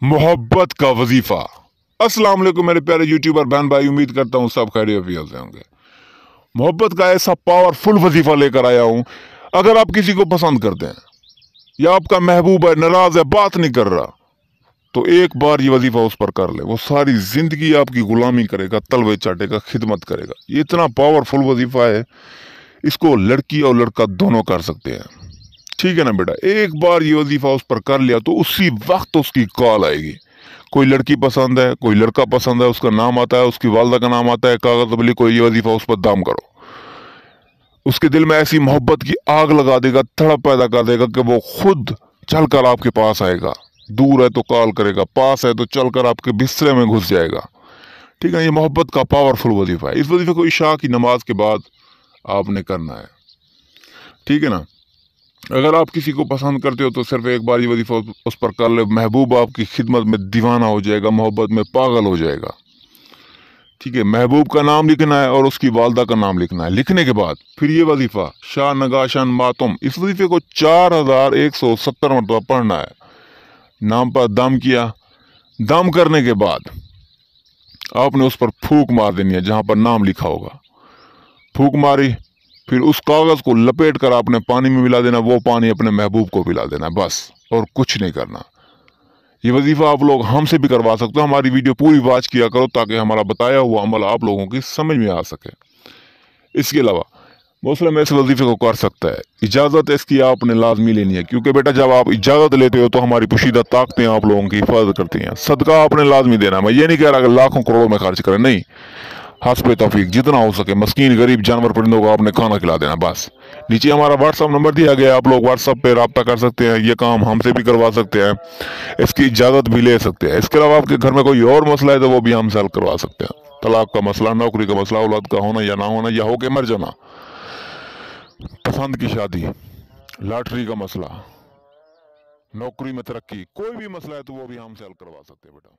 मोहब्बत का वजीफा। अस्सलाम वालेकुम मेरे प्यारे यूट्यूबर बहन भाई, उम्मीद करता हूँ सब खैरियत से होंगे। मोहब्बत का ऐसा पावरफुल वजीफा लेकर आया हूँ। अगर आप किसी को पसंद करते हैं या आपका महबूब है, नाराज है, बात नहीं कर रहा, तो एक बार ये वजीफा उस पर कर ले, वो सारी जिंदगी आपकी गुलामी करेगा, तलवे चाटेगा, खिदमत करेगा। ये इतना पावरफुल वजीफा है, इसको लड़की और लड़का दोनों कर सकते हैं। ठीक है ना बेटा, एक बार ये वजीफा उस पर कर लिया तो उसी वक्त उसकी कॉल आएगी। कोई लड़की पसंद है, कोई लड़का पसंद है, उसका नाम आता है, उसकी वालदा का नाम आता है, कागज बली, कोई ये वजीफा उस पर दाम करो, उसके दिल में ऐसी मोहब्बत की आग लगा देगा, तड़प पैदा कर देगा कि वो खुद चलकर आपके पास आएगा। दूर है तो कॉल करेगा, पास है तो चलकर आपके बिस्तरे में घुस जाएगा। ठीक है, ये मोहब्बत का पावरफुल वजीफा है। इस वजीफे को इशा की नमाज के बाद आपने करना है। ठीक है ना, अगर आप किसी को पसंद करते हो तो सिर्फ एक बार ये वजीफा उस पर कर ले, महबूब आपकी खिदमत में दीवाना हो जाएगा, मोहब्बत में पागल हो जाएगा। ठीक है, महबूब का नाम लिखना है और उसकी वालदा का नाम लिखना है। लिखने के बाद फिर ये वजीफा शाह नगाशन मातुम, इस वजीफे को 4170 मरतबा पढ़ना है। नाम पर दम किया, दम करने के बाद आपने उस पर फूक मार देनी है जहां पर नाम लिखा होगा। फूक मारी, फिर उस कागज को लपेट कर आपने पानी में मिला देना, वो पानी अपने महबूब को पिला देना, बस, और कुछ नहीं करना। ये वजीफा आप लोग हमसे भी करवा सकते हो। हमारी वीडियो पूरी वॉच किया करो ताकि हमारा बताया हुआ अमल आप लोगों की समझ में आ सके। इसके अलावा मुस्लिम इस वजीफे को कर सकता है, इजाज़त इसकी आपने लाजमी लेनी है, क्योंकि बेटा जब आप इजाज़त लेते हो तो हमारी पोशीदा ताकतें आप लोगों की हिफाजत करती हैं। सदका आपने लाजमी देना है। मैं ये नहीं कह रहा कि लाखों करोड़ों में खर्च करें, नहीं, हस्ब तौफीक जितना हो सके मस्कीन गरीब जानवर परिंदों को आपने खाना खिला देना, बस। नीचे हमारा व्हाट्सअप नंबर दिया गया है, आप लोग व्हाट्सअप पे रब्ता कर सकते हैं, ये काम हमसे भी करवा सकते हैं, इसकी इजाज़त भी ले सकते हैं। इसके अलावा आपके घर में कोई और मसला है तो वो भी हम हल करवा सकते हैं। तलाक का मसला, नौकरी का मसला, औलाद का होना या ना होना, या हो के मर जाना, पसंद की शादी, लॉटरी का मसला, नौकरी में तरक्की, कोई भी मसला है तो वो भी हमसे हल करवा सकते हैं बेटा।